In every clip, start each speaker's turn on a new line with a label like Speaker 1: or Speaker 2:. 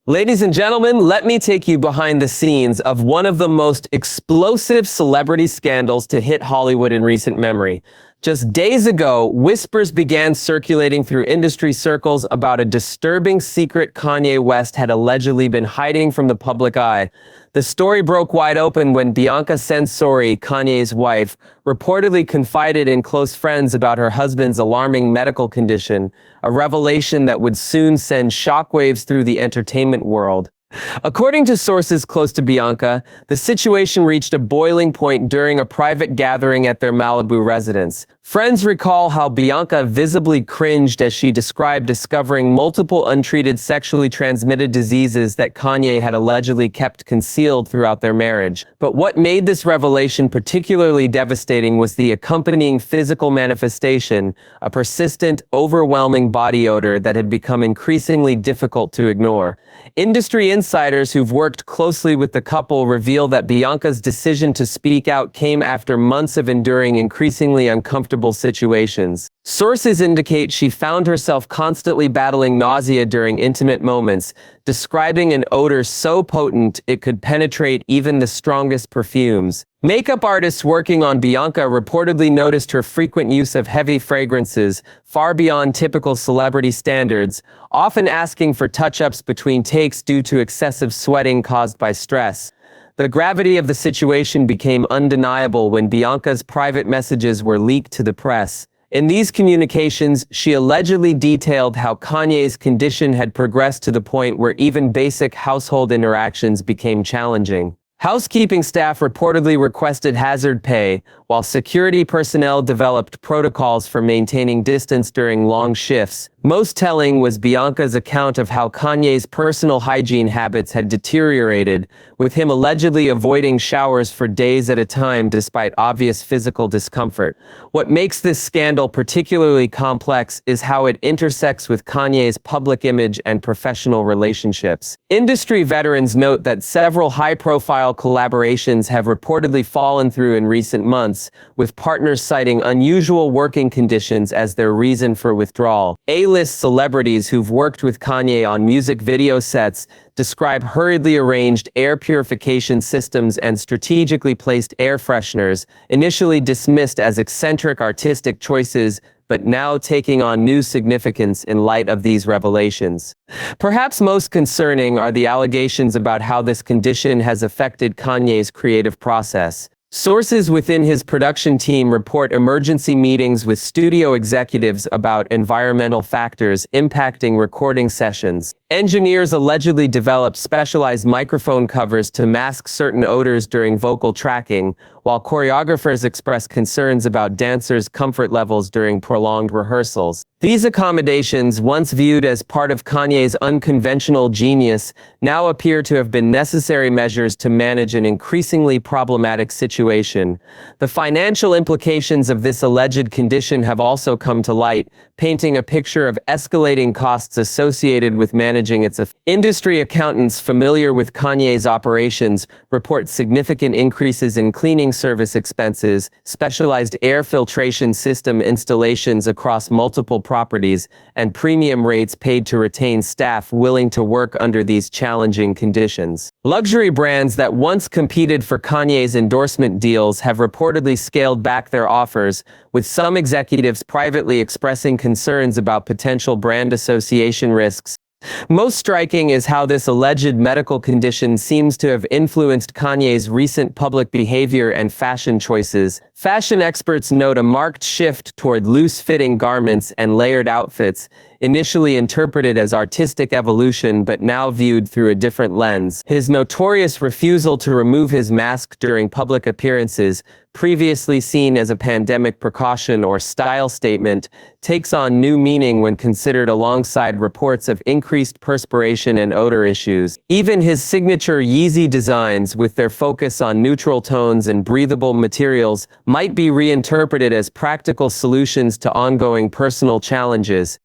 Speaker 1: Ladies and gentlemen, let me take you behind the scenes of one of the most explosive celebrity scandals to hit Hollywood in recent memory. Just days ago, whispers began circulating through industry circles about a disturbing secret Kanye West had allegedly been hiding from the public eye. The story broke wide open when Bianca Censori, Kanye's wife, reportedly confided in close friends about her husband's alarming medical condition, a revelation that would soon send shockwaves through the entertainment world. According to sources close to Bianca, the situation reached a boiling point during a private gathering at their Malibu residence. Friends recall how Bianca visibly cringed as she described discovering multiple untreated sexually transmitted diseases that Kanye had allegedly kept concealed throughout their marriage. But what made this revelation particularly devastating was the accompanying physical manifestation, a persistent, overwhelming body odor that had become increasingly difficult to ignore. Industry insiders who've worked closely with the couple reveal that Bianca's decision to speak out came after months of enduring increasingly uncomfortable situations. Sources indicate she found herself constantly battling nausea during intimate moments, describing an odor so potent it could penetrate even the strongest perfumes. Makeup artists working on Bianca reportedly noticed her frequent use of heavy fragrances, far beyond typical celebrity standards, often asking for touch-ups between takes due to excessive sweating caused by stress. The gravity of the situation became undeniable when Bianca's private messages were leaked to the press. In these communications, she allegedly detailed how Kanye's condition had progressed to the point where even basic household interactions became challenging. Housekeeping staff reportedly requested hazard pay, while security personnel developed protocols for maintaining distance during long shifts. Most telling was Bianca's account of how Kanye's personal hygiene habits had deteriorated, with him allegedly avoiding showers for days at a time despite obvious physical discomfort. What makes this scandal particularly complex is how it intersects with Kanye's public image and professional relationships. Industry veterans note that several high-profile collaborations have reportedly fallen through in recent months, with partners citing unusual working conditions as their reason for withdrawal. A-list celebrities who've worked with Kanye on music video sets describe hurriedly arranged air purification systems and strategically placed air fresheners, initially dismissed as eccentric artistic choices, but now taking on new significance in light of these revelations. Perhaps most concerning are the allegations about how this condition has affected Kanye's creative process. Sources within his production team report emergency meetings with studio executives about environmental factors impacting recording sessions. Engineers allegedly developed specialized microphone covers to mask certain odors during vocal tracking, while choreographers express concerns about dancers' comfort levels during prolonged rehearsals. These accommodations, once viewed as part of Kanye's unconventional genius, now appear to have been necessary measures to manage an increasingly problematic situation. The financial implications of this alleged condition have also come to light, painting a picture of escalating costs associated with managing its affairs. Industry accountants familiar with Kanye's operations report significant increases in cleaning service expenses, specialized air filtration system installations across multiple properties, and premium rates paid to retain staff willing to work under these challenging conditions. Luxury brands that once competed for Kanye's endorsement deals have reportedly scaled back their offers, with some executives privately expressing concerns about potential brand association risks. Most striking is how this alleged medical condition seems to have influenced Kanye's recent public behavior and fashion choices. Fashion experts note a marked shift toward loose-fitting garments and layered outfits, initially interpreted as artistic evolution but now viewed through a different lens. His notorious refusal to remove his mask during public appearances, previously seen as a pandemic precaution or style statement, takes on new meaning when considered alongside reports of increased perspiration and odor issues. Even his signature Yeezy designs, with their focus on neutral tones and breathable materials, might be reinterpreted as practical solutions to ongoing personal challenges.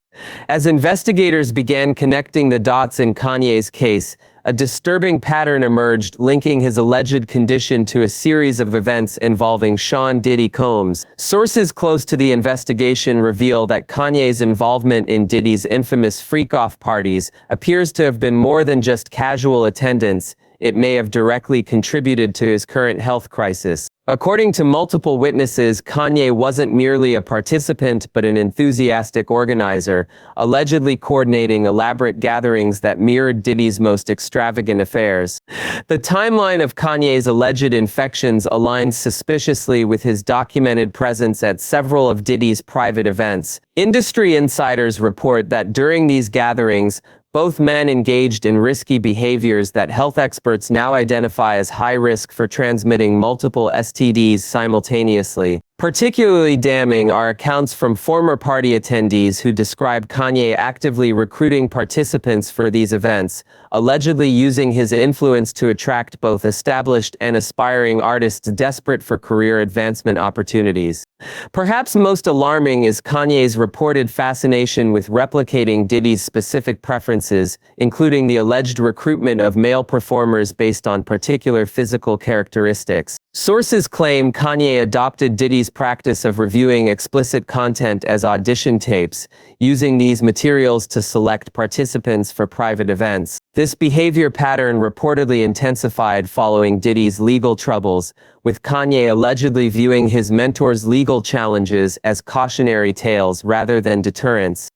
Speaker 1: As investigators began connecting the dots in Kanye's case, a disturbing pattern emerged linking his alleged condition to a series of events involving Sean Diddy Combs. Sources close to the investigation reveal that Kanye's involvement in Diddy's infamous freak-off parties appears to have been more than just casual attendance. It may have directly contributed to his current health crisis. According to multiple witnesses, Kanye wasn't merely a participant but an enthusiastic organizer, allegedly coordinating elaborate gatherings that mirrored Diddy's most extravagant affairs. The timeline of Kanye's alleged infections aligns suspiciously with his documented presence at several of Diddy's private events. Industry insiders report that during these gatherings, both men engaged in risky behaviors that health experts now identify as high risk for transmitting multiple STDs simultaneously. Particularly damning are accounts from former party attendees who describe Kanye actively recruiting participants for these events, allegedly using his influence to attract both established and aspiring artists desperate for career advancement opportunities. Perhaps most alarming is Kanye's reported fascination with replicating Diddy's specific preferences, including the alleged recruitment of male performers based on particular physical characteristics. Sources claim Kanye adopted Diddy's practice of reviewing explicit content as audition tapes, using these materials to select participants for private events. This behavior pattern reportedly intensified following Diddy's legal troubles, with Kanye allegedly viewing his mentor's legal challenges as cautionary tales rather than deterrents.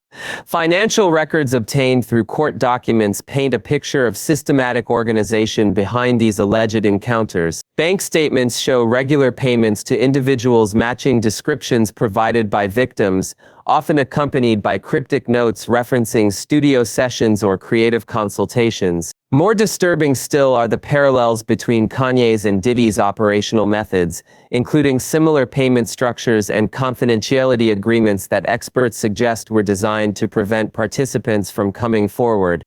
Speaker 1: Financial records obtained through court documents paint a picture of systematic organization behind these alleged encounters. Bank statements show regular payments to individuals matching descriptions provided by victims, often accompanied by cryptic notes referencing studio sessions or creative consultations. More disturbing still are the parallels between Kanye's and Diddy's operational methods, including similar payment structures and confidentiality agreements that experts suggest were designed to prevent participants from coming forward.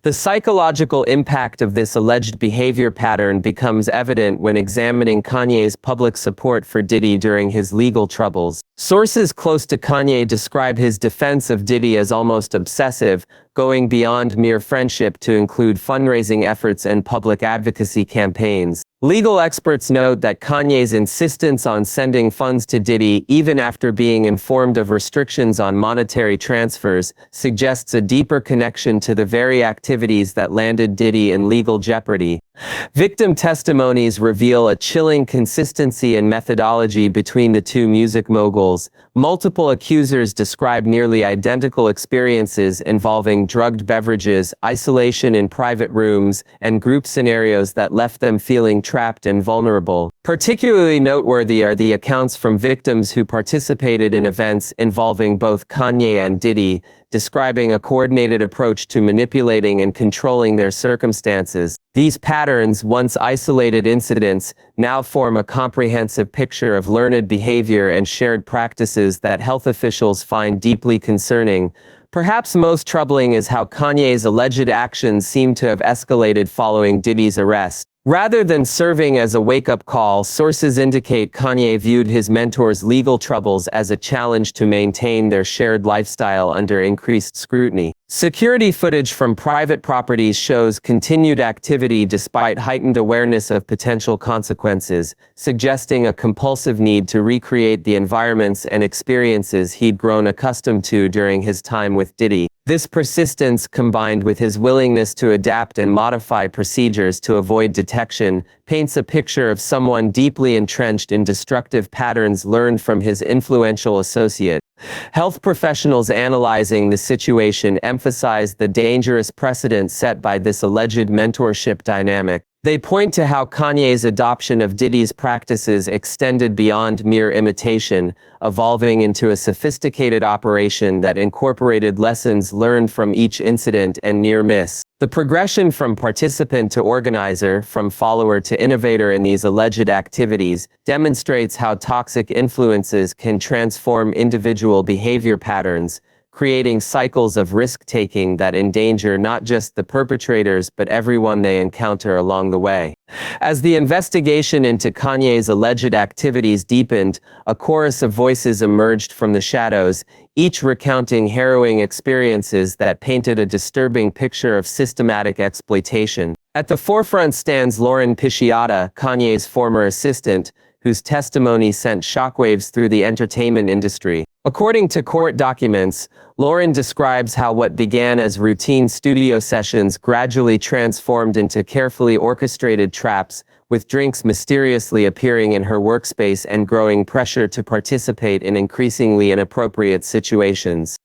Speaker 1: The psychological impact of this alleged behavior pattern becomes evident when examining Kanye's public support for Diddy during his legal troubles. Sources close to Kanye describe his defense of Diddy as almost obsessive, going beyond mere friendship to include fundraising efforts and public advocacy campaigns. Legal experts note that Kanye's insistence on sending funds to Diddy, even after being informed of restrictions on monetary transfers, suggests a deeper connection to the very activities that landed Diddy in legal jeopardy. Victim testimonies reveal a chilling consistency and methodology between the two music moguls. Multiple accusers describe nearly identical experiences involving drugged beverages, isolation in private rooms, and group scenarios that left them feeling trapped and vulnerable. Particularly noteworthy are the accounts from victims who participated in events involving both Kanye and Diddy, describing a coordinated approach to manipulating and controlling their circumstances. These patterns, once isolated incidents, now form a comprehensive picture of learned behavior and shared practices that health officials find deeply concerning. Perhaps most troubling is how Kanye's alleged actions seem to have escalated following Diddy's arrest. Rather than serving as a wake-up call, sources indicate Kanye viewed his mentor's legal troubles as a challenge to maintain their shared lifestyle under increased scrutiny. Security footage from private properties shows continued activity despite heightened awareness of potential consequences, suggesting a compulsive need to recreate the environments and experiences he'd grown accustomed to during his time with Diddy. This persistence, combined with his willingness to adapt and modify procedures to avoid detection, paints a picture of someone deeply entrenched in destructive patterns learned from his influential associate. Health professionals analyzing the situation emphasize the dangerous precedent set by this alleged mentorship dynamic. They point to how Kanye's adoption of Diddy's practices extended beyond mere imitation, evolving into a sophisticated operation that incorporated lessons learned from each incident and near miss. The progression from participant to organizer, from follower to innovator in these alleged activities, demonstrates how toxic influences can transform individual behavior patterns, creating cycles of risk-taking that endanger not just the perpetrators but everyone they encounter along the way. As the investigation into Kanye's alleged activities deepened, a chorus of voices emerged from the shadows, each recounting harrowing experiences that painted a disturbing picture of systematic exploitation. At the forefront stands Lauren Pisciata, Kanye's former assistant, whose testimony sent shockwaves through the entertainment industry. According to court documents, Lauren describes how what began as routine studio sessions gradually transformed into carefully orchestrated traps, with drinks mysteriously appearing in her workspace and growing pressure to participate in increasingly inappropriate situations.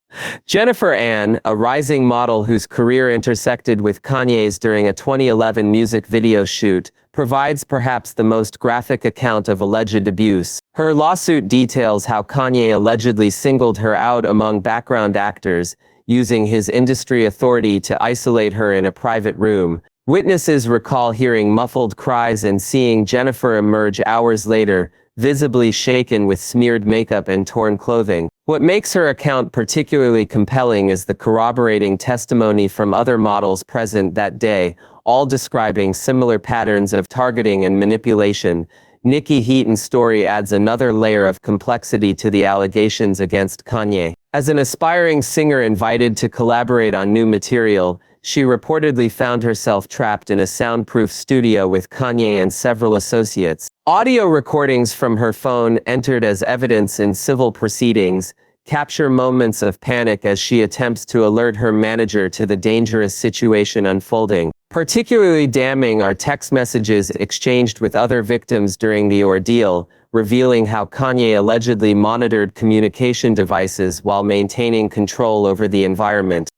Speaker 1: Jennifer Ann, a rising model whose career intersected with Kanye's during a 2011 music video shoot, provides perhaps the most graphic account of alleged abuse. Her lawsuit details how Kanye allegedly singled her out among background actors, using his industry authority to isolate her in a private room. Witnesses recall hearing muffled cries and seeing Jennifer emerge hours later, visibly shaken with smeared makeup and torn clothing. What makes her account particularly compelling is the corroborating testimony from other models present that day, all describing similar patterns of targeting and manipulation. Nikki Heaton's story adds another layer of complexity to the allegations against Kanye. As an aspiring singer invited to collaborate on new material, she reportedly found herself trapped in a soundproof studio with Kanye and several associates. Audio recordings from her phone, entered as evidence in civil proceedings, capture moments of panic as she attempts to alert her manager to the dangerous situation unfolding. Particularly damning are text messages exchanged with other victims during the ordeal, revealing how Kanye allegedly monitored communication devices while maintaining control over the environment.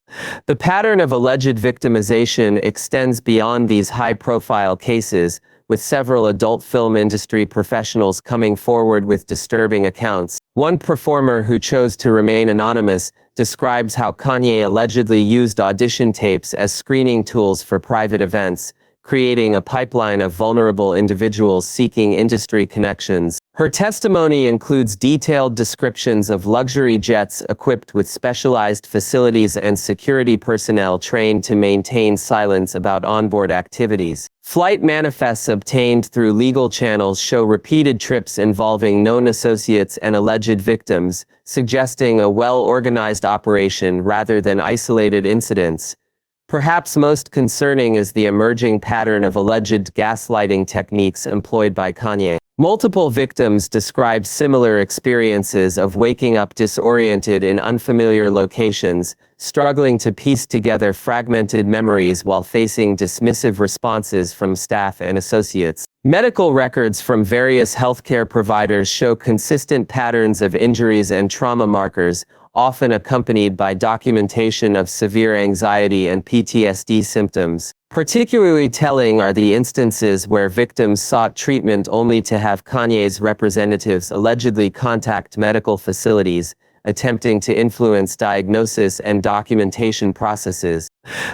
Speaker 1: The pattern of alleged victimization extends beyond these high-profile cases, with several adult film industry professionals coming forward with disturbing accounts. One performer who chose to remain anonymous describes how Kanye allegedly used audition tapes as screening tools for private events, creating a pipeline of vulnerable individuals seeking industry connections. Her testimony includes detailed descriptions of luxury jets equipped with specialized facilities and security personnel trained to maintain silence about onboard activities. Flight manifests obtained through legal channels show repeated trips involving known associates and alleged victims, suggesting a well-organized operation rather than isolated incidents. Perhaps most concerning is the emerging pattern of alleged gaslighting techniques employed by Kanye. Multiple victims describe similar experiences of waking up disoriented in unfamiliar locations, struggling to piece together fragmented memories while facing dismissive responses from staff and associates. Medical records from various healthcare providers show consistent patterns of injuries and trauma markers, often accompanied by documentation of severe anxiety and PTSD symptoms. Particularly telling are the instances where victims sought treatment only to have Kanye's representatives allegedly contact medical facilities, attempting to influence diagnosis and documentation processes.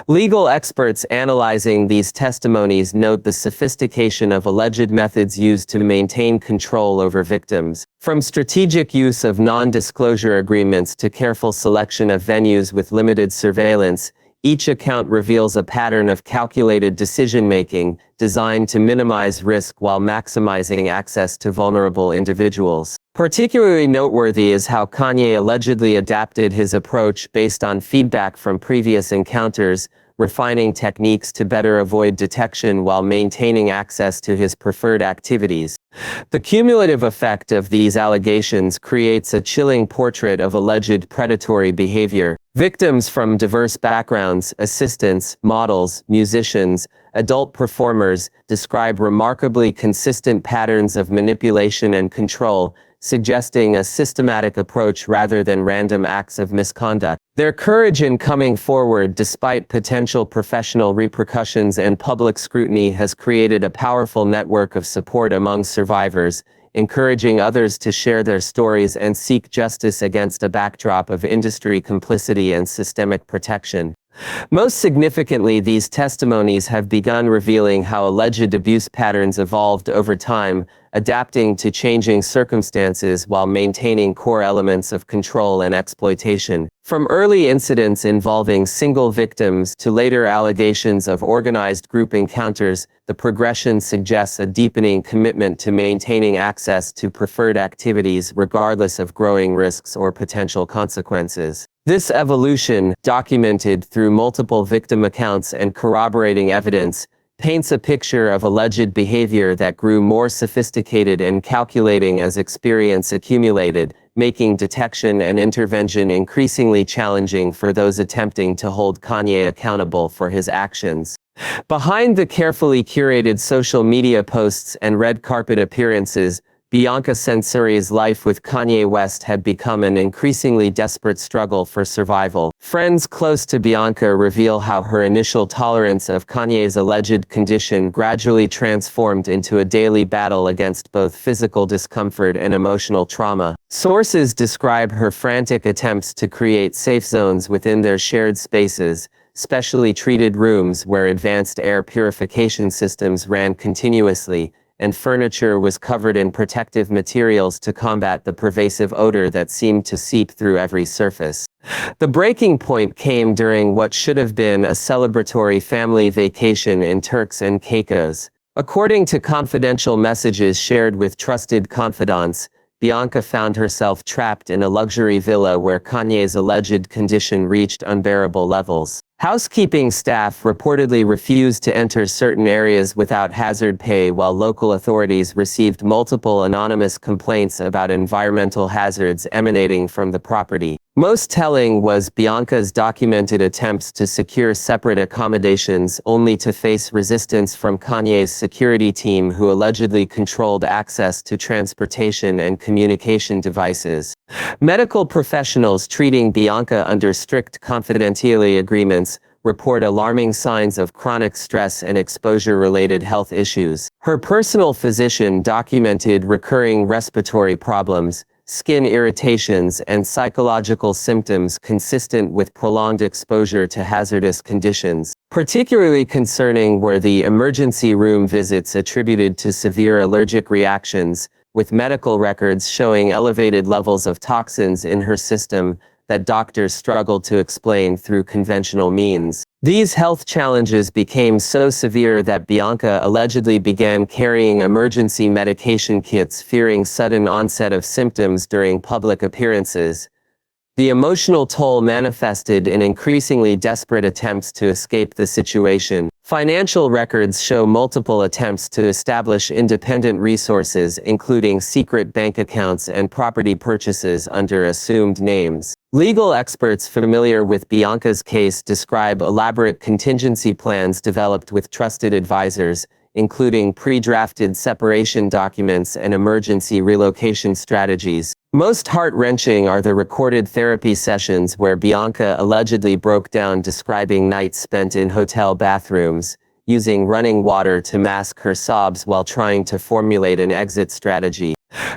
Speaker 1: Legal experts analyzing these testimonies note the sophistication of alleged methods used to maintain control over victims. From strategic use of non-disclosure agreements to careful selection of venues with limited surveillance, each account reveals a pattern of calculated decision-making, designed to minimize risk while maximizing access to vulnerable individuals. Particularly noteworthy is how Kanye allegedly adapted his approach based on feedback from previous encounters, refining techniques to better avoid detection while maintaining access to his preferred activities. The cumulative effect of these allegations creates a chilling portrait of alleged predatory behavior. Victims from diverse backgrounds, assistants, models, musicians, adult performers, describe remarkably consistent patterns of manipulation and control, suggesting a systematic approach rather than random acts of misconduct. Their courage in coming forward despite potential professional repercussions and public scrutiny has created a powerful network of support among survivors, encouraging others to share their stories and seek justice against a backdrop of industry complicity and systemic protection. Most significantly, these testimonies have begun revealing how alleged abuse patterns evolved over time, adapting to changing circumstances while maintaining core elements of control and exploitation. From early incidents involving single victims to later allegations of organized group encounters, the progression suggests a deepening commitment to maintaining access to preferred activities regardless of growing risks or potential consequences. This evolution, documented through multiple victim accounts and corroborating evidence, paints a picture of alleged behavior that grew more sophisticated and calculating as experience accumulated, making detection and intervention increasingly challenging for those attempting to hold Kanye accountable for his actions. Behind the carefully curated social media posts and red carpet appearances, Bianca Censori's life with Kanye West had become an increasingly desperate struggle for survival. Friends close to Bianca reveal how her initial tolerance of Kanye's alleged condition gradually transformed into a daily battle against both physical discomfort and emotional trauma. Sources describe her frantic attempts to create safe zones within their shared spaces, specially treated rooms where advanced air purification systems ran continuously, and furniture was covered in protective materials to combat the pervasive odor that seemed to seep through every surface. The breaking point came during what should have been a celebratory family vacation in Turks and Caicos. According to confidential messages shared with trusted confidants, Bianca found herself trapped in a luxury villa where Kanye's alleged condition reached unbearable levels. Housekeeping staff reportedly refused to enter certain areas without hazard pay, while local authorities received multiple anonymous complaints about environmental hazards emanating from the property. Most telling was Bianca's documented attempts to secure separate accommodations only to face resistance from Kanye's security team, who allegedly controlled access to transportation and communication devices. Medical professionals treating Bianca under strict confidentiality agreements report alarming signs of chronic stress and exposure-related health issues. Her personal physician documented recurring respiratory problems, skin irritations, and psychological symptoms consistent with prolonged exposure to hazardous conditions. Particularly concerning were the emergency room visits attributed to severe allergic reactions, with medical records showing elevated levels of toxins in her system that doctors struggled to explain through conventional means. These health challenges became so severe that Bianca allegedly began carrying emergency medication kits, fearing sudden onset of symptoms during public appearances. The emotional toll manifested in increasingly desperate attempts to escape the situation. Financial records show multiple attempts to establish independent resources, including secret bank accounts and property purchases under assumed names. Legal experts familiar with Bianca's case describe elaborate contingency plans developed with trusted advisors, including pre-drafted separation documents and emergency relocation strategies. Most heart-wrenching are the recorded therapy sessions where Bianca allegedly broke down, describing nights spent in hotel bathrooms, using running water to mask her sobs while trying to formulate an exit strategy.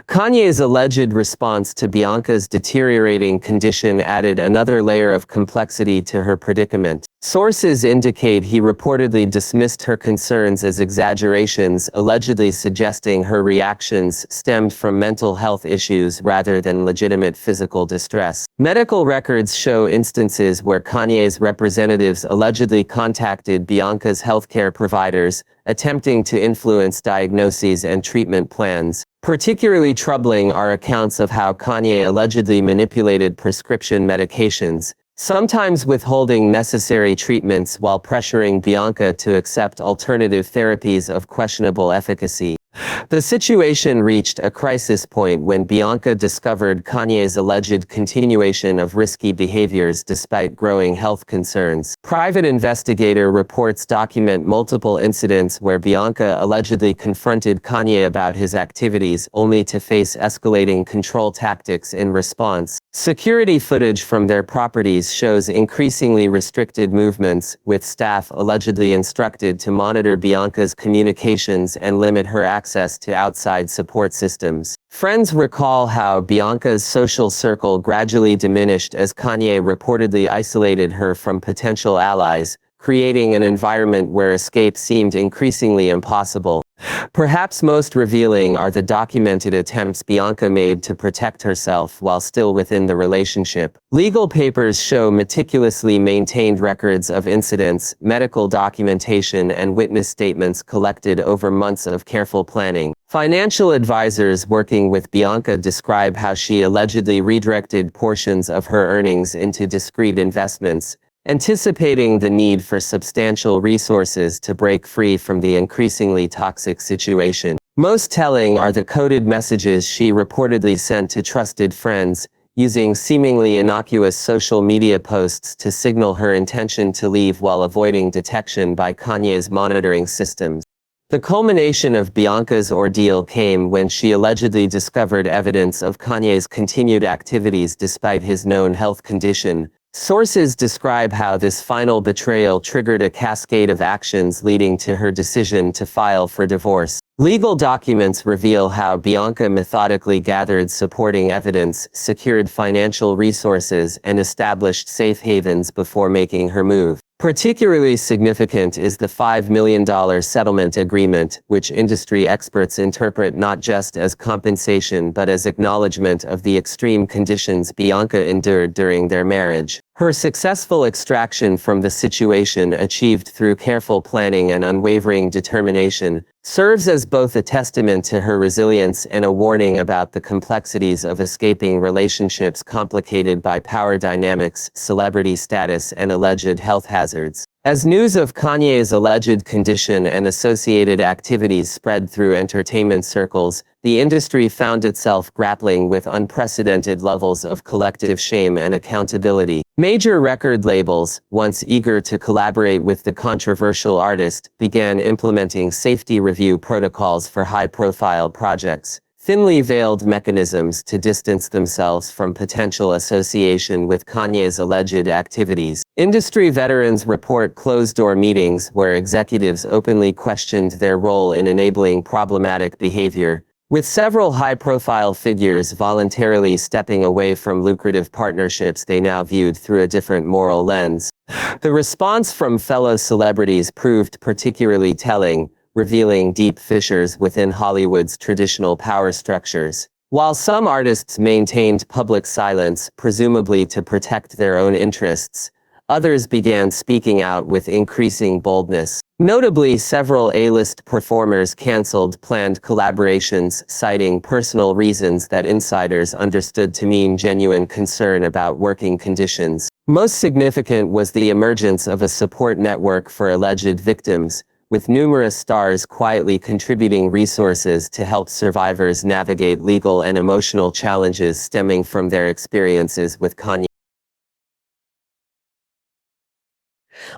Speaker 1: Kanye's alleged response to Bianca's deteriorating condition added another layer of complexity to her predicament. Sources indicate he reportedly dismissed her concerns as exaggerations, allegedly suggesting her reactions stemmed from mental health issues rather than legitimate physical distress. Medical records show instances where Kanye's representatives allegedly contacted Bianca's healthcare providers, attempting to influence diagnoses and treatment plans. Particularly troubling are accounts of how Kanye allegedly manipulated prescription medications, sometimes withholding necessary treatments while pressuring Bianca to accept alternative therapies of questionable efficacy. The situation reached a crisis point when Bianca discovered Kanye's alleged continuation of risky behaviors despite growing health concerns. Private investigator reports document multiple incidents where Bianca allegedly confronted Kanye about his activities only to face escalating control tactics in response. Security footage from their properties shows increasingly restricted movements, with staff allegedly instructed to monitor Bianca's communications and limit her access to outside support systems. Friends recall how Bianca's social circle gradually diminished as Kanye reportedly isolated her from potential allies, creating an environment where escape seemed increasingly impossible. Perhaps most revealing are the documented attempts Bianca made to protect herself while still within the relationship. Legal papers show meticulously maintained records of incidents, medical documentation, and witness statements collected over months of careful planning. Financial advisors working with Bianca describe how she allegedly redirected portions of her earnings into discrete investments, anticipating the need for substantial resources to break free from the increasingly toxic situation. Most telling are the coded messages she reportedly sent to trusted friends, using seemingly innocuous social media posts to signal her intention to leave while avoiding detection by Kanye's monitoring systems. The culmination of Bianca's ordeal came when she allegedly discovered evidence of Kanye's continued activities despite his known health condition. Sources describe how this final betrayal triggered a cascade of actions leading to her decision to file for divorce. Legal documents reveal how Bianca methodically gathered supporting evidence, secured financial resources, and established safe havens before making her move. Particularly significant is the $5 million settlement agreement, which industry experts interpret not just as compensation but as acknowledgement of the extreme conditions Bianca endured during their marriage. Her successful extraction from the situation, achieved through careful planning and unwavering determination, serves as both a testament to her resilience and a warning about the complexities of escaping relationships complicated by power dynamics, celebrity status, and alleged health hazards. As news of Kanye's alleged condition and associated activities spread through entertainment circles, the industry found itself grappling with unprecedented levels of collective shame and accountability. Major record labels, once eager to collaborate with the controversial artist, began implementing safety review protocols for high-profile projects, thinly veiled mechanisms to distance themselves from potential association with Kanye's alleged activities. Industry veterans report closed-door meetings where executives openly questioned their role in enabling problematic behavior, with several high-profile figures voluntarily stepping away from lucrative partnerships they now viewed through a different moral lens. The response from fellow celebrities proved particularly telling, revealing deep fissures within Hollywood's traditional power structures. While some artists maintained public silence, presumably to protect their own interests, others began speaking out with increasing boldness. Notably, several A-list performers canceled planned collaborations, citing personal reasons that insiders understood to mean genuine concern about working conditions. Most significant was the emergence of a support network for alleged victims, with numerous stars quietly contributing resources to help survivors navigate legal and emotional challenges stemming from their experiences with Kanye.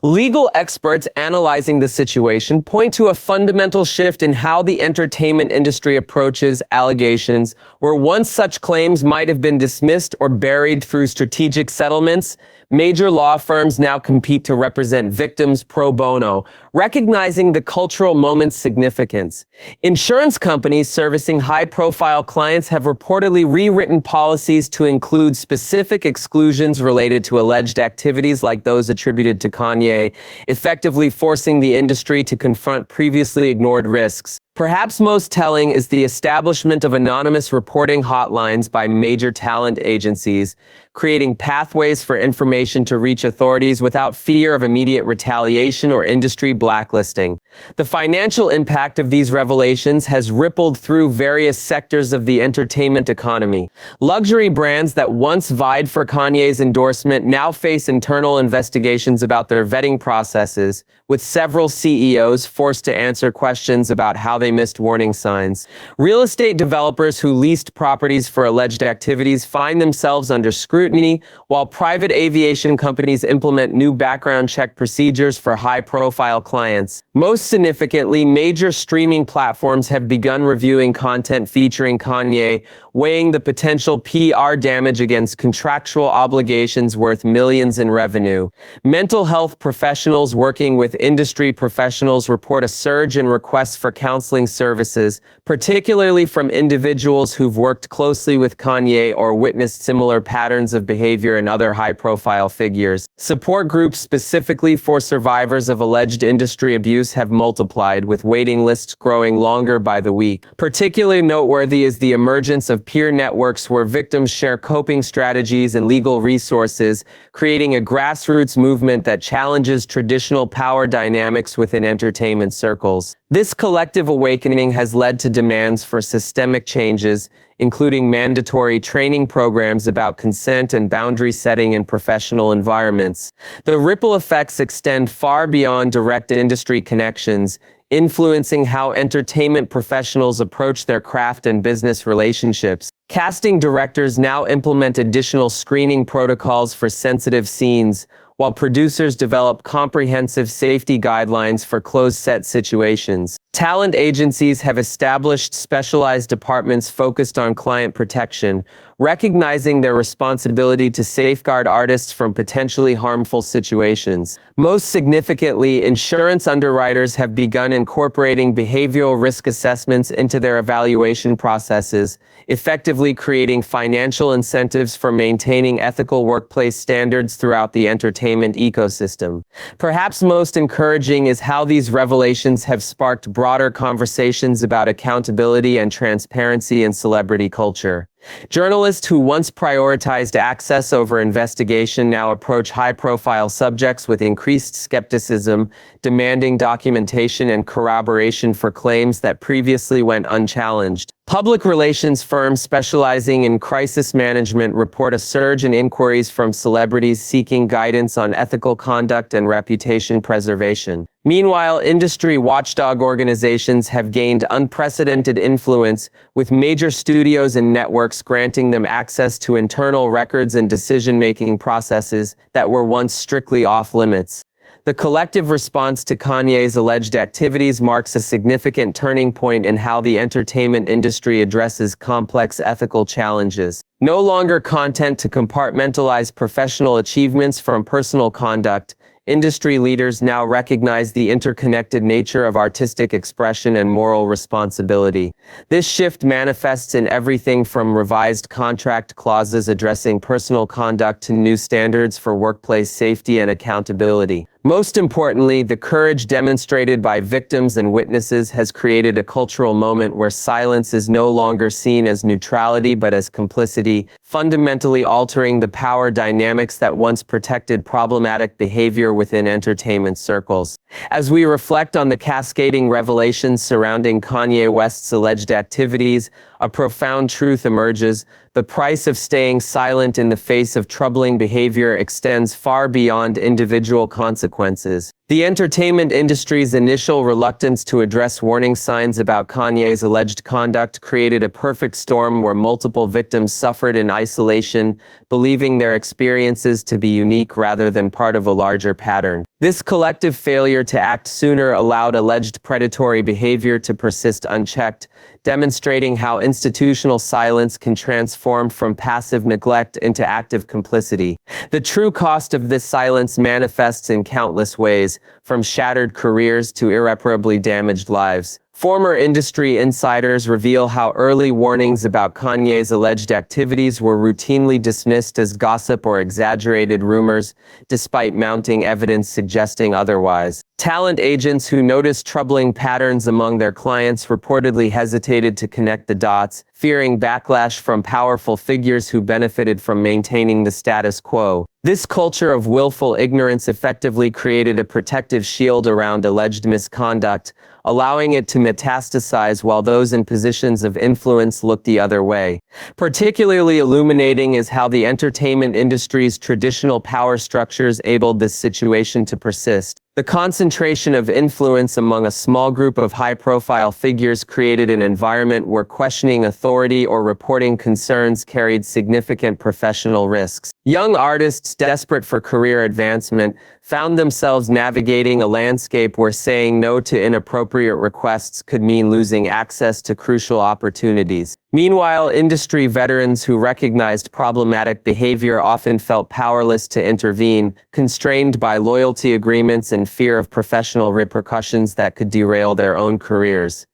Speaker 1: Legal experts analyzing the situation point to a fundamental shift in how the entertainment industry approaches allegations, where once such claims might have been dismissed or buried through strategic settlements. Major law firms now compete to represent victims pro bono, recognizing the cultural moment's significance. Insurance companies servicing high-profile clients have reportedly rewritten policies to include specific exclusions related to alleged activities like those attributed to Kanye, effectively forcing the industry to confront previously ignored risks. Perhaps most telling is the establishment of anonymous reporting hotlines by major talent agencies, creating pathways for information to reach authorities without fear of immediate retaliation or industry blacklisting. The financial impact of these revelations has rippled through various sectors of the entertainment economy. Luxury brands that once vied for Kanye's endorsement now face internal investigations about their vetting processes, with several CEOs forced to answer questions about how they missed warning signs. Real estate developers who leased properties for alleged activities find themselves under scrutiny, while private aviation companies implement new background check procedures for high-profile clients. Most significantly, major streaming platforms have begun reviewing content featuring Kanye, weighing the potential PR damage against contractual obligations worth millions in revenue. Mental health professionals working with industry professionals report a surge in requests for counseling counseling services, particularly from individuals who've worked closely with Kanye or witnessed similar patterns of behavior in other high-profile figures. Support groups specifically for survivors of alleged industry abuse have multiplied, with waiting lists growing longer by the week. Particularly noteworthy is the emergence of peer networks where victims share coping strategies and legal resources, creating a grassroots movement that challenges traditional power dynamics within entertainment circles. This collective awakening has led to demands for systemic changes, including mandatory training programs about consent and boundary setting in professional environments. The ripple effects extend far beyond direct industry connections, influencing how entertainment professionals approach their craft and business relationships. Casting directors now implement additional screening protocols for sensitive scenes, while producers develop comprehensive safety guidelines for closed-set situations. Talent agencies have established specialized departments focused on client protection, recognizing their responsibility to safeguard artists from potentially harmful situations. Most significantly, insurance underwriters have begun incorporating behavioral risk assessments into their evaluation processes, effectively creating financial incentives for maintaining ethical workplace standards throughout the entertainment ecosystem. Perhaps most encouraging is how these revelations have sparked broader conversations about accountability and transparency in celebrity culture. Journalists who once prioritized access over investigation now approach high-profile subjects with increased skepticism, demanding documentation and corroboration for claims that previously went unchallenged. Public relations firms specializing in crisis management report a surge in inquiries from celebrities seeking guidance on ethical conduct and reputation preservation. Meanwhile, industry watchdog organizations have gained unprecedented influence, with major studios and networks granting them access to internal records and decision-making processes that were once strictly off-limits. The collective response to Kanye's alleged activities marks a significant turning point in how the entertainment industry addresses complex ethical challenges. No longer content to compartmentalize professional achievements from personal conduct, industry leaders now recognize the interconnected nature of artistic expression and moral responsibility. This shift manifests in everything from revised contract clauses addressing personal conduct to new standards for workplace safety and accountability. Most importantly, the courage demonstrated by victims and witnesses has created a cultural moment where silence is no longer seen as neutrality but as complicity, fundamentally altering the power dynamics that once protected problematic behavior within entertainment circles. As we reflect on the cascading revelations surrounding Kanye West's alleged activities, a profound truth emerges: the price of staying silent in the face of troubling behavior extends far beyond individual consequences. The entertainment industry's initial reluctance to address warning signs about Kanye's alleged conduct created a perfect storm where multiple victims suffered in isolation, believing their experiences to be unique rather than part of a larger pattern. This collective failure to act sooner allowed alleged predatory behavior to persist unchecked, demonstrating how institutional silence can transform from passive neglect into active complicity. The true cost of this silence manifests in countless ways, from shattered careers to irreparably damaged lives. Former industry insiders reveal how early warnings about Kanye's alleged activities were routinely dismissed as gossip or exaggerated rumors, despite mounting evidence suggesting otherwise. Talent agents who noticed troubling patterns among their clients reportedly hesitated to connect the dots, fearing backlash from powerful figures who benefited from maintaining the status quo. This culture of willful ignorance effectively created a protective shield around alleged misconduct, allowing it to metastasize while those in positions of influence looked the other way. Particularly illuminating is how the entertainment industry's traditional power structures enabled this situation to persist. The concentration of influence among a small group of high-profile figures created an environment where questioning authority or reporting concerns carried significant professional risks. Young artists desperate for career advancement found themselves navigating a landscape where saying no to inappropriate requests could mean losing access to crucial opportunities. Meanwhile, industry veterans who recognized problematic behavior often felt powerless to intervene, constrained by loyalty agreements and fear of professional repercussions that could derail their own careers.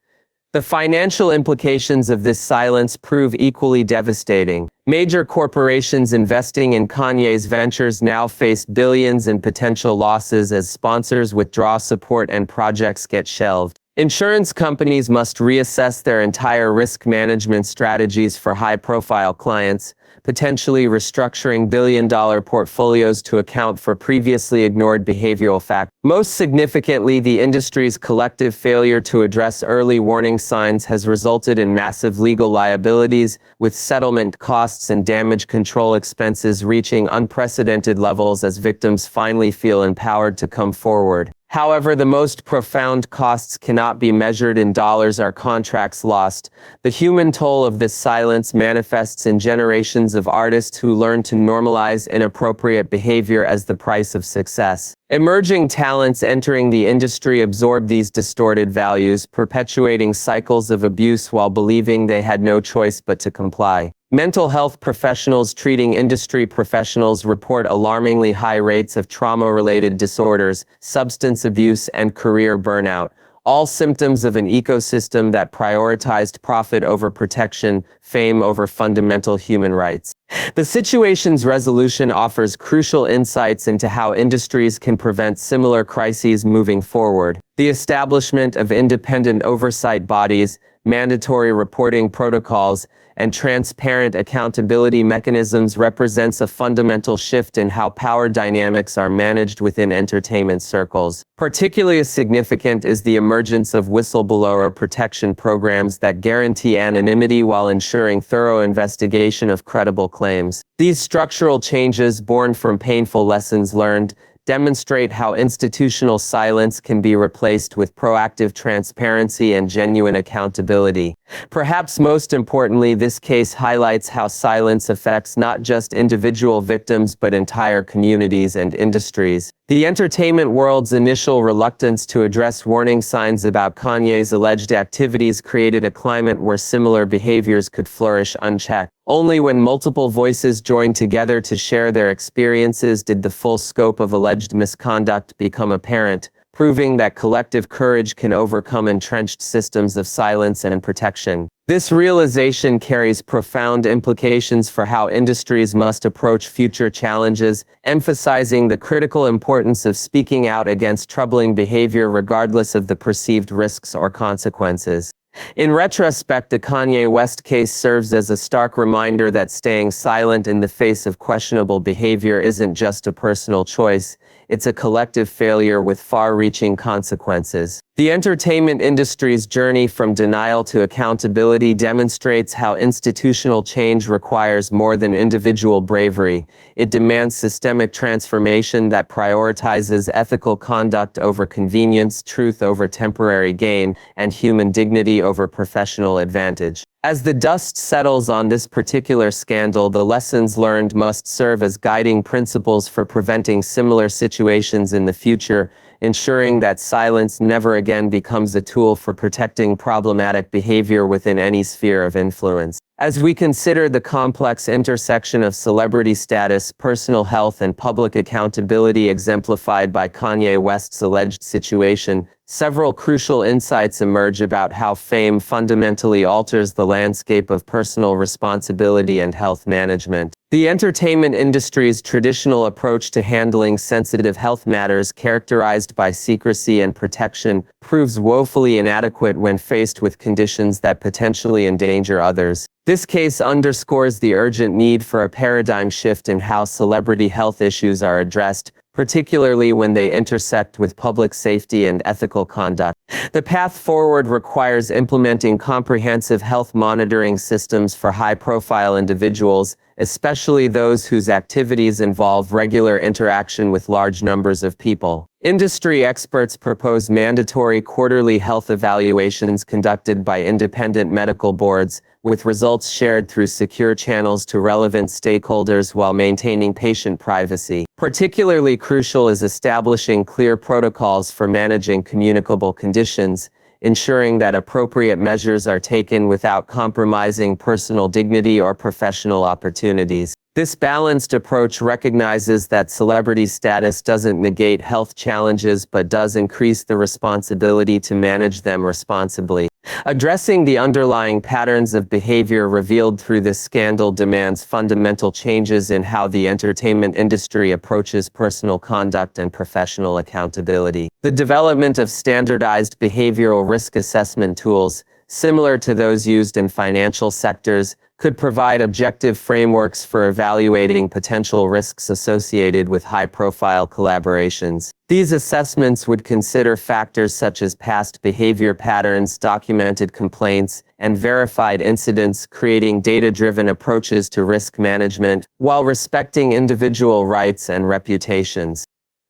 Speaker 1: The financial implications of this silence prove equally devastating. Major corporations investing in Kanye's ventures now face billions in potential losses as sponsors withdraw support and projects get shelved. Insurance companies must reassess their entire risk management strategies for high-profile clients, potentially restructuring billion-dollar portfolios to account for previously ignored behavioral factors. Most significantly, the industry's collective failure to address early warning signs has resulted in massive legal liabilities, with settlement costs and damage control expenses reaching unprecedented levels as victims finally feel empowered to come forward. However, the most profound costs cannot be measured in dollars or contracts lost. The human toll of this silence manifests in generations of artists who learn to normalize inappropriate behavior as the price of success. Emerging talents entering the industry absorb these distorted values, perpetuating cycles of abuse while believing they had no choice but to comply. Mental health professionals treating industry professionals report alarmingly high rates of trauma-related disorders, substance abuse, and career burnout, all symptoms of an ecosystem that prioritized profit over protection, fame over fundamental human rights. The situation's resolution offers crucial insights into how industries can prevent similar crises moving forward. The establishment of independent oversight bodies, mandatory reporting protocols, and transparent accountability mechanisms represents a fundamental shift in how power dynamics are managed within entertainment circles. Particularly significant is the emergence of whistleblower protection programs that guarantee anonymity while ensuring thorough investigation of credible claims. These structural changes, born from painful lessons learned, demonstrate how institutional silence can be replaced with proactive transparency and genuine accountability. Perhaps most importantly, this case highlights how silence affects not just individual victims but entire communities and industries. The entertainment world's initial reluctance to address warning signs about Kanye's alleged activities created a climate where similar behaviors could flourish unchecked. Only when multiple voices joined together to share their experiences did the full scope of alleged misconduct become apparent, proving that collective courage can overcome entrenched systems of silence and protection. This realization carries profound implications for how industries must approach future challenges, emphasizing the critical importance of speaking out against troubling behavior regardless of the perceived risks or consequences. In retrospect, the Kanye West case serves as a stark reminder that staying silent in the face of questionable behavior isn't just a personal choice, it's a collective failure with far-reaching consequences. The entertainment industry's journey from denial to accountability demonstrates how institutional change requires more than individual bravery. It demands systemic transformation that prioritizes ethical conduct over convenience, truth over temporary gain, and human dignity over professional advantage. As the dust settles on this particular scandal, the lessons learned must serve as guiding principles for preventing similar situations in the future, ensuring that silence never again becomes a tool for protecting problematic behavior within any sphere of influence. As we consider the complex intersection of celebrity status, personal health, and public accountability exemplified by Kanye West's alleged situation, several crucial insights emerge about how fame fundamentally alters the landscape of personal responsibility and health management. The entertainment industry's traditional approach to handling sensitive health matters, characterized by secrecy and protection, proves woefully inadequate when faced with conditions that potentially endanger others. This case underscores the urgent need for a paradigm shift in how celebrity health issues are addressed, particularly when they intersect with public safety and ethical conduct. The path forward requires implementing comprehensive health monitoring systems for high-profile individuals, especially those whose activities involve regular interaction with large numbers of people. Industry experts propose mandatory quarterly health evaluations conducted by independent medical boards, with results shared through secure channels to relevant stakeholders while maintaining patient privacy. Particularly crucial is establishing clear protocols for managing communicable conditions, ensuring that appropriate measures are taken without compromising personal dignity or professional opportunities. This balanced approach recognizes that celebrity status doesn't negate health challenges but does increase the responsibility to manage them responsibly. Addressing the underlying patterns of behavior revealed through this scandal demands fundamental changes in how the entertainment industry approaches personal conduct and professional accountability. The development of standardized behavioral risk assessment tools, similar to those used in financial sectors, could provide objective frameworks for evaluating potential risks associated with high-profile collaborations. These assessments would consider factors such as past behavior patterns, documented complaints, and verified incidents, creating data-driven approaches to risk management while respecting individual rights and reputations.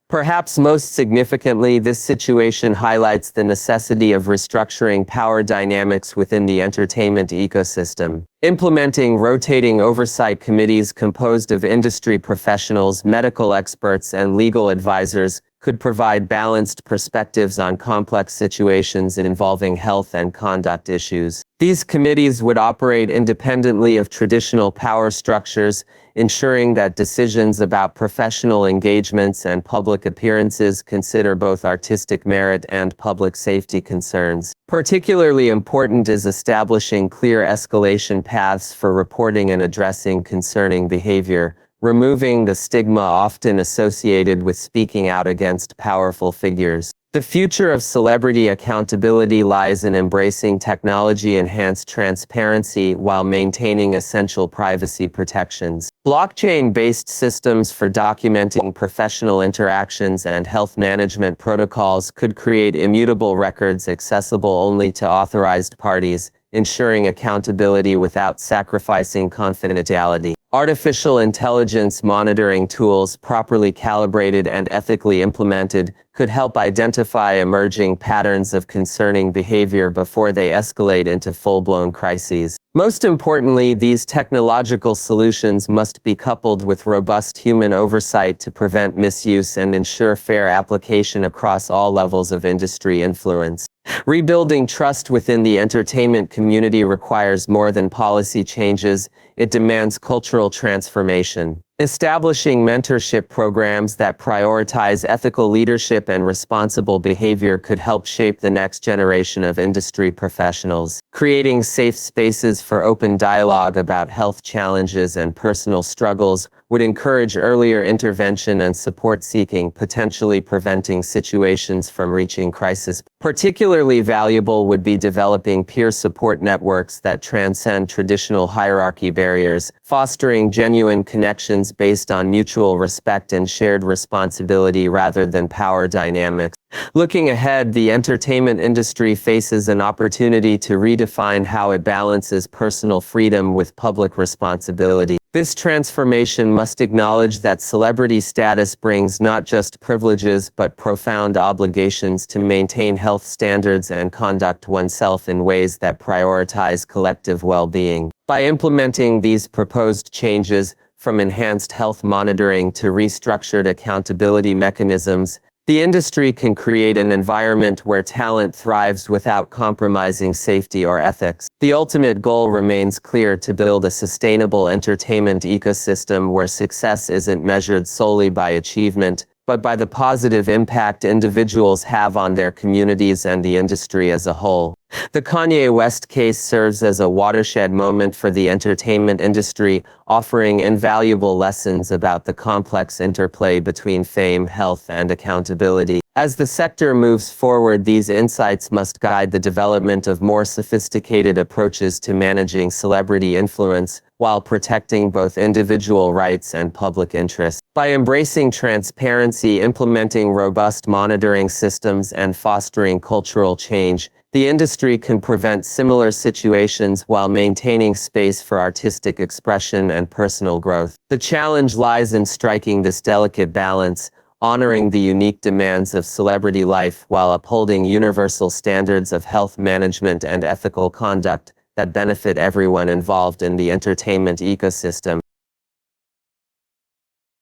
Speaker 1: Perhaps most significantly, this situation highlights the necessity of restructuring power dynamics within the entertainment ecosystem. Implementing rotating oversight committees composed of industry professionals, medical experts, and legal advisors could provide balanced perspectives on complex situations involving health and conduct issues. These committees would operate independently of traditional power structures, ensuring that decisions about professional engagements and public appearances consider both artistic merit and public safety concerns. Particularly important is establishing clear escalation paths for reporting and addressing concerning behavior, removing the stigma often associated with speaking out against powerful figures. The future of celebrity accountability lies in embracing technology-enhanced transparency while maintaining essential privacy protections. Blockchain-based systems for documenting professional interactions and health management protocols could create immutable records accessible only to authorized parties, ensuring accountability without sacrificing confidentiality. Artificial intelligence monitoring tools, properly calibrated and ethically implemented, could help identify emerging patterns of concerning behavior before they escalate into full-blown crises. Most importantly, these technological solutions must be coupled with robust human oversight to prevent misuse and ensure fair application across all levels of industry influence. Rebuilding trust within the entertainment community requires more than policy changes, it demands cultural transformation. Establishing mentorship programs that prioritize ethical leadership and responsible behavior could help shape the next generation of industry professionals. Creating safe spaces for open dialogue about health challenges and personal struggles would encourage earlier intervention and support seeking, potentially preventing situations from reaching crisis. Particularly valuable would be developing peer support networks that transcend traditional hierarchy barriers, fostering genuine connections based on mutual respect and shared responsibility rather than power dynamics. Looking ahead, the entertainment industry faces an opportunity to redefine how it balances personal freedom with public responsibility. This transformation must acknowledge that celebrity status brings not just privileges but profound obligations to maintain health standards and conduct oneself in ways that prioritize collective well-being. By implementing these proposed changes, from enhanced health monitoring to restructured accountability mechanisms, the industry can create an environment where talent thrives without compromising safety or ethics. The ultimate goal remains clear: to build a sustainable entertainment ecosystem where success isn't measured solely by achievement, but by the positive impact individuals have on their communities and the industry as a whole. The Kanye West case serves as a watershed moment for the entertainment industry, offering invaluable lessons about the complex interplay between fame, health, and accountability. As the sector moves forward, these insights must guide the development of more sophisticated approaches to managing celebrity influence, while protecting both individual rights and public interest. By embracing transparency, implementing robust monitoring systems, and fostering cultural change, the industry can prevent similar situations while maintaining space for artistic expression and personal growth. The challenge lies in striking this delicate balance, honoring the unique demands of celebrity life while upholding universal standards of health management and ethical conduct that benefit everyone involved in the entertainment ecosystem.